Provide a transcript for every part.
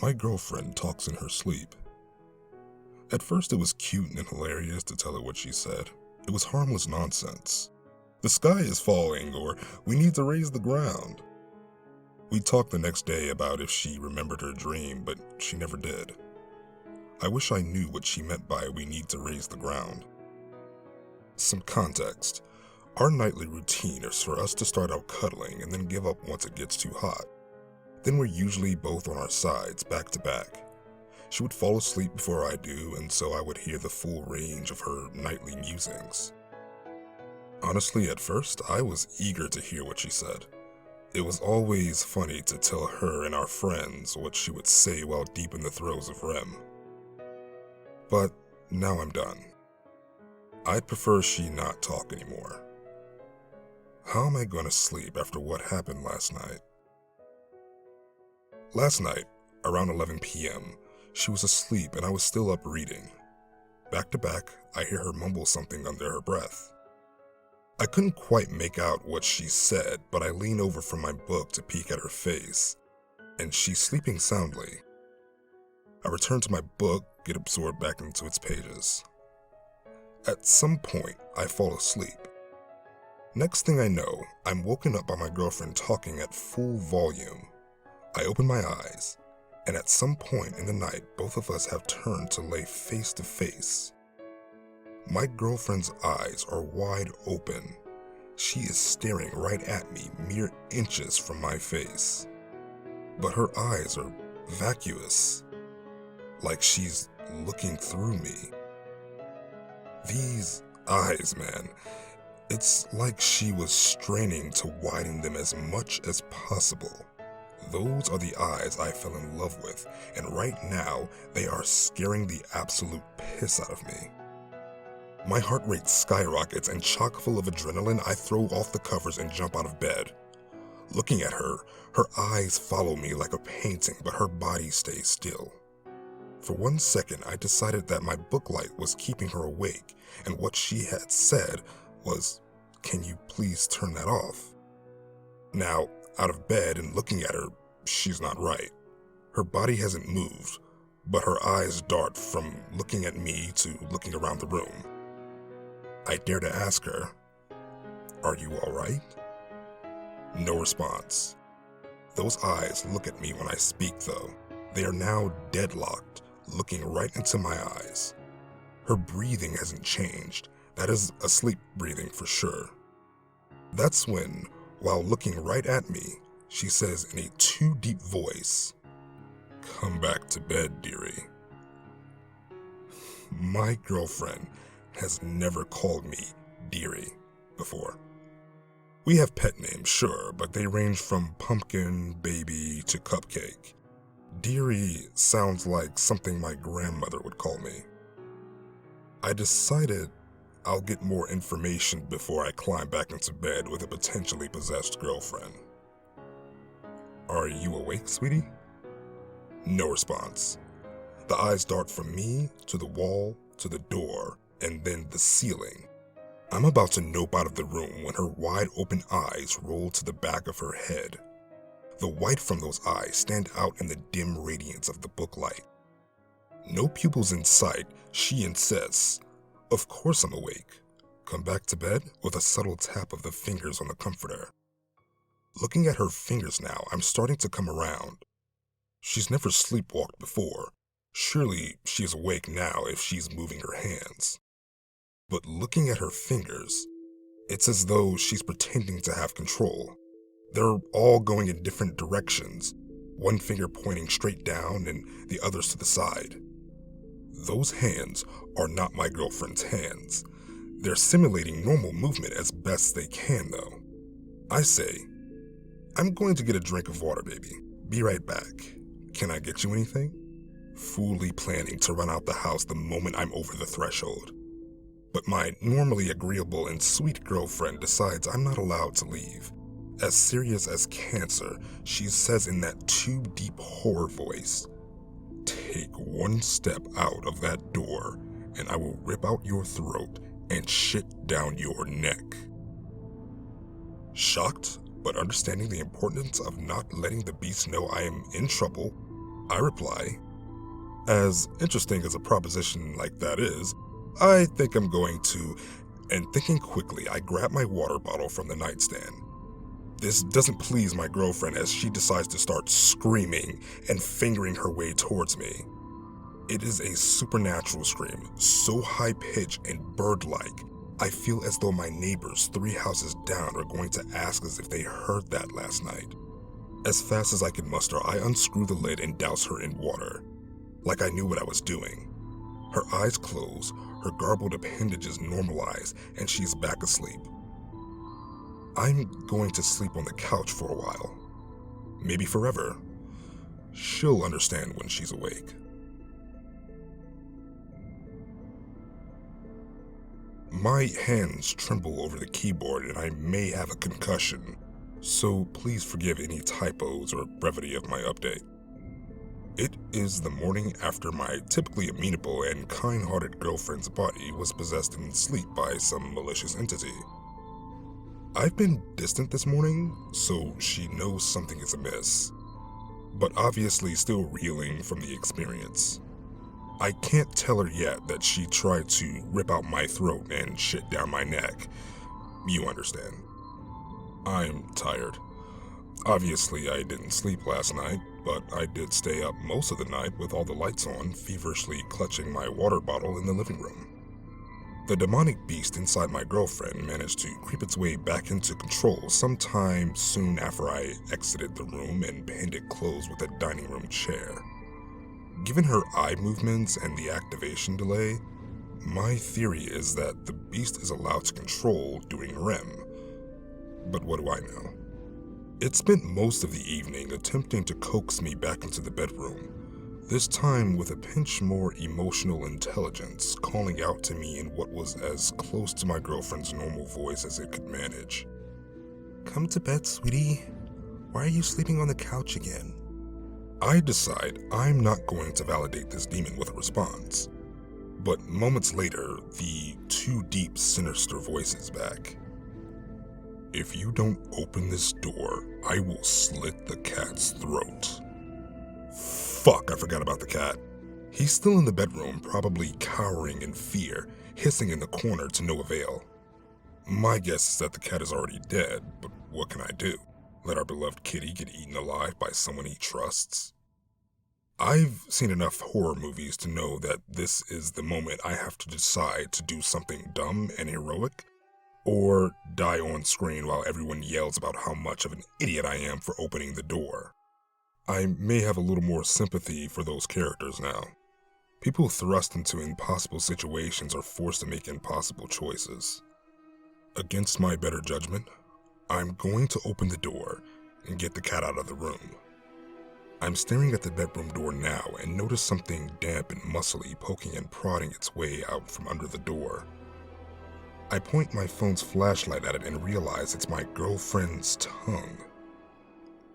My girlfriend talks in her sleep. At first it was cute and hilarious to tell her what she said. It was harmless nonsense. The sky is falling, or we need to raise the ground. We talked the next day about if she remembered her dream, but she never did. I wish I knew what she meant by we need to raise the ground. Some context. Our nightly routine is for us to start out cuddling and then give up once it gets too hot. Then we're usually both on our sides, back to back. She would fall asleep before I do, and so I would hear the full range of her nightly musings. Honestly, at first, I was eager to hear what she said. It was always funny to tell her and our friends what she would say while deep in the throes of REM. But now I'm done. I'd prefer she not talk anymore. How am I going to sleep after what happened last night? Last night, around 11 p.m., she was asleep and I was still up reading. Back to back, I hear her mumble something under her breath. I couldn't quite make out what she said, but I lean over from my book to peek at her face, and she's sleeping soundly. I return to my book, get absorbed back into its pages. At some point, I fall asleep. Next thing I know, I'm woken up by my girlfriend talking at full volume. I open my eyes, and at some point in the night, both of us have turned to lay face to face. My girlfriend's eyes are wide open. She is staring right at me, mere inches from my face. But her eyes are vacuous, like she's looking through me. These eyes, man, it's like she was straining to widen them as much as possible. Those are the eyes I fell in love with, and right now, they are scaring the absolute piss out of me. My heart rate skyrockets, and chock full of adrenaline, I throw off the covers and jump out of bed. Looking at her, her eyes follow me like a painting, but her body stays still. For 1 second, I decided that my book light was keeping her awake, and what she had said was, "Can you please turn that off?" Now, out of bed and looking at her, she's not right. Her body hasn't moved, but her eyes dart from looking at me to looking around the room. I dare to ask her, "Are you all right?" No response. Those eyes look at me when I speak, though. They are now deadlocked, looking right into my eyes. Her breathing hasn't changed. That is a sleep breathing for sure. That's when, while looking right at me, she says in a too deep voice, "Come back to bed, dearie." My girlfriend has never called me dearie before. We have pet names, sure, but they range from pumpkin, baby, to cupcake. Dearie sounds like something my grandmother would call me. I decided I'll get more information before I climb back into bed with a potentially possessed girlfriend. "Are you awake, sweetie?" No response. The eyes dart from me to the wall, to the door, and then the ceiling. I'm about to nope out of the room when her wide open eyes roll to the back of her head. The white from those eyes stand out in the dim radiance of the book light. No pupils in sight, she insists, "Of course I'm awake. Come back to bed," with a subtle tap of the fingers on the comforter. Looking at her fingers now, I'm starting to come around. She's never sleepwalked before. Surely she's awake now if she's moving her hands. But looking at her fingers, it's as though she's pretending to have control. They're all going in different directions, one finger pointing straight down and the others to the side. Those hands are not my girlfriend's hands. They're simulating normal movement as best they can, though. I say, "I'm going to get a drink of water, baby. Be right back. Can I get you anything?" Fully planning to run out the house the moment I'm over the threshold. But my normally agreeable and sweet girlfriend decides I'm not allowed to leave. As serious as cancer, she says in that too deep horror voice, "Take one step out of that door, and I will rip out your throat and shit down your neck." Shocked, but understanding the importance of not letting the beast know I am in trouble, I reply. As interesting as a proposition like that is, I think I'm going to, and thinking quickly, I grab my water bottle from the nightstand. This doesn't please my girlfriend as she decides to start screaming and fingering her way towards me. It is a supernatural scream, so high-pitched and bird-like, I feel as though my neighbors 3 houses down are going to ask as if they heard that last night. As fast as I can muster, I unscrew the lid and douse her in water, like I knew what I was doing. Her eyes close, her garbled appendages normalize, and she's back asleep. I'm going to sleep on the couch for a while. Maybe forever. She'll understand when she's awake. My hands tremble over the keyboard and I may have a concussion, so please forgive any typos or brevity of my update. It is the morning after my typically amenable and kind-hearted girlfriend's body was possessed in sleep by some malicious entity. I've been distant this morning, so she knows something is amiss, but obviously still reeling from the experience. I can't tell her yet that she tried to rip out my throat and shit down my neck. You understand. I'm tired. Obviously, I didn't sleep last night, but I did stay up most of the night with all the lights on, feverishly clutching my water bottle in the living room. The demonic beast inside my girlfriend managed to creep its way back into control sometime soon after I exited the room and pinned it closed with a dining room chair. Given her eye movements and the activation delay, my theory is that the beast is allowed to control during REM. But what do I know? It spent most of the evening attempting to coax me back into the bedroom, this time with a pinch more emotional intelligence, calling out to me in what was as close to my girlfriend's normal voice as it could manage. "Come to bed, sweetie. Why are you sleeping on the couch again?" I decide I'm not going to validate this demon with a response. But moments later, the too deep, sinister voice is back. "If you don't open this door, I will slit the cat's throat." Fuck, I forgot about the cat. He's still in the bedroom, probably cowering in fear, hissing in the corner to no avail. My guess is that the cat is already dead, but what can I do? Let our beloved kitty get eaten alive by someone he trusts? I've seen enough horror movies to know that this is the moment I have to decide to do something dumb and heroic, or die on screen while everyone yells about how much of an idiot I am for opening the door. I may have a little more sympathy for those characters now. People thrust into impossible situations are forced to make impossible choices. Against my better judgment, I'm going to open the door and get the cat out of the room. I'm staring at the bedroom door now and notice something damp and muscly poking and prodding its way out from under the door. I point my phone's flashlight at it and realize it's my girlfriend's tongue.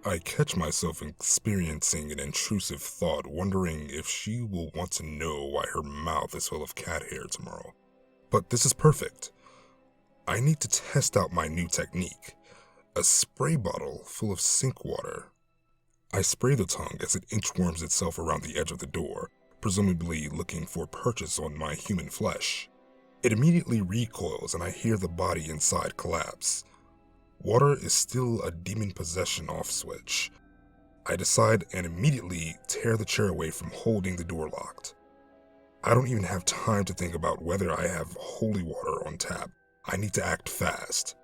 I catch myself experiencing an intrusive thought, wondering if she will want to know why her mouth is full of cat hair tomorrow. But this is perfect. I need to test out my new technique. A spray bottle full of sink water. I spray the tongue as it inchworms itself around the edge of the door, presumably looking for purchase on my human flesh. It immediately recoils and I hear the body inside collapse. Water is still a demon possession off switch. I decide and immediately tear the chair away from holding the door locked. I don't even have time to think about whether I have holy water on tap. I need to act fast.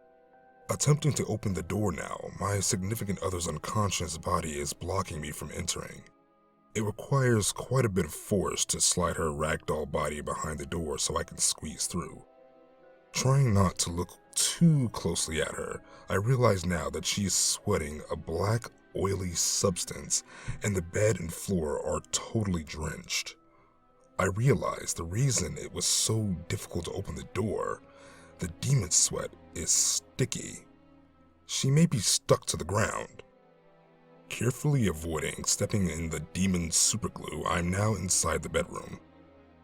Attempting to open the door now, my significant other's unconscious body is blocking me from entering. It requires quite a bit of force to slide her ragdoll body behind the door so I can squeeze through. Trying not to look too closely at her, I realize now that she is sweating a black, oily substance and the bed and floor are totally drenched. I realize the reason it was so difficult to open the door, the demon sweat is sticky. She may be stuck to the ground. Carefully avoiding stepping in the demon's superglue, I'm now inside the bedroom.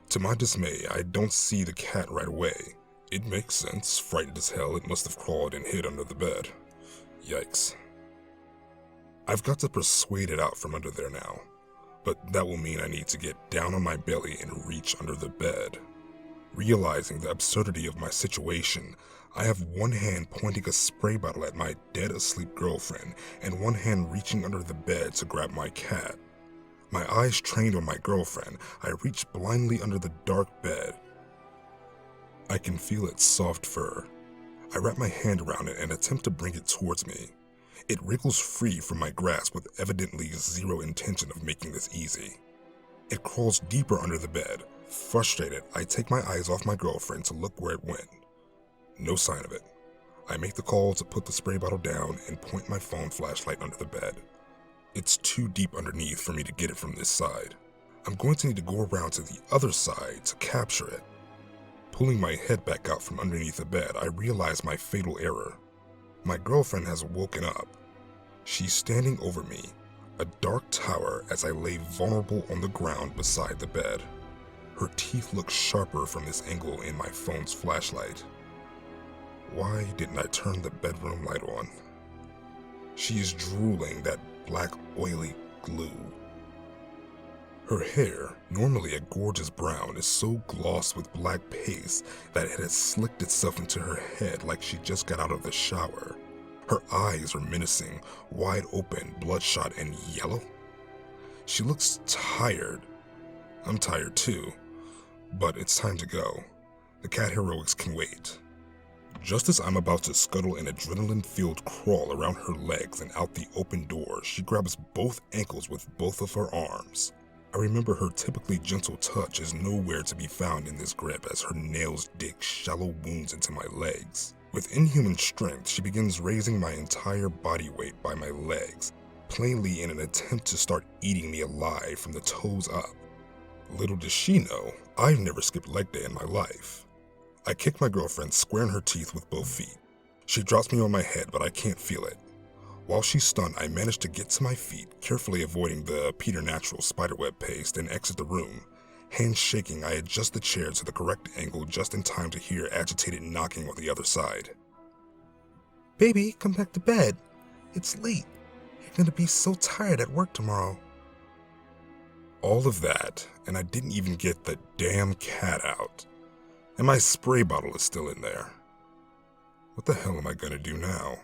To my dismay, I don't see the cat right away. It makes sense. Frightened as hell, it must have crawled and hid under the bed. Yikes. I've got to persuade it out from under there now. but that will mean I need to get down on my belly and reach under the bed. Realizing the absurdity of my situation, I have one hand pointing a spray bottle at my dead asleep girlfriend and one hand reaching under the bed to grab my cat. My eyes trained on my girlfriend, I reach blindly under the dark bed. I can feel its soft fur. I wrap my hand around it and attempt to bring it towards me. It wriggles free from my grasp with evidently zero intention of making this easy. It crawls deeper under the bed. Frustrated, I take my eyes off my girlfriend to look where it went. No sign of it. I make the call to put the spray bottle down and point my phone flashlight under the bed. It's too deep underneath for me to get it from this side. I'm going to need to go around to the other side to capture it. Pulling my head back out from underneath the bed, I realize my fatal error. My girlfriend has woken up. She's standing over me, a dark tower as I lay vulnerable on the ground beside the bed. Her teeth look sharper from this angle in my phone's flashlight. Why didn't I turn the bedroom light on? She is drooling that black oily glue. Her hair, normally a gorgeous brown, is so glossed with black paste that it has slicked itself into her head like she just got out of the shower. Her eyes are menacing, wide open, bloodshot, and yellow. She looks tired. I'm tired too, but it's time to go. The cat heroics can wait. Just as I'm about to scuttle an adrenaline-filled crawl around her legs and out the open door, she grabs both ankles with both of her arms. I remember her typically gentle touch is nowhere to be found in this grip as her nails dig shallow wounds into my legs. With inhuman strength, she begins raising my entire body weight by my legs, plainly in an attempt to start eating me alive from the toes up. Little does she know, I've never skipped leg day in my life. I kick my girlfriend square in her teeth with both feet. She drops me on my head, but I can't feel it. While she's stunned, I manage to get to my feet, carefully avoiding the preternatural spiderweb paste, and exit the room. Hands shaking, I adjust the chair to the correct angle just in time to hear agitated knocking on the other side. Baby, come back to bed. It's late. You're gonna be so tired at work tomorrow. All of that, and I didn't even get the damn cat out. And my spray bottle is still in there. What the hell am I gonna do now?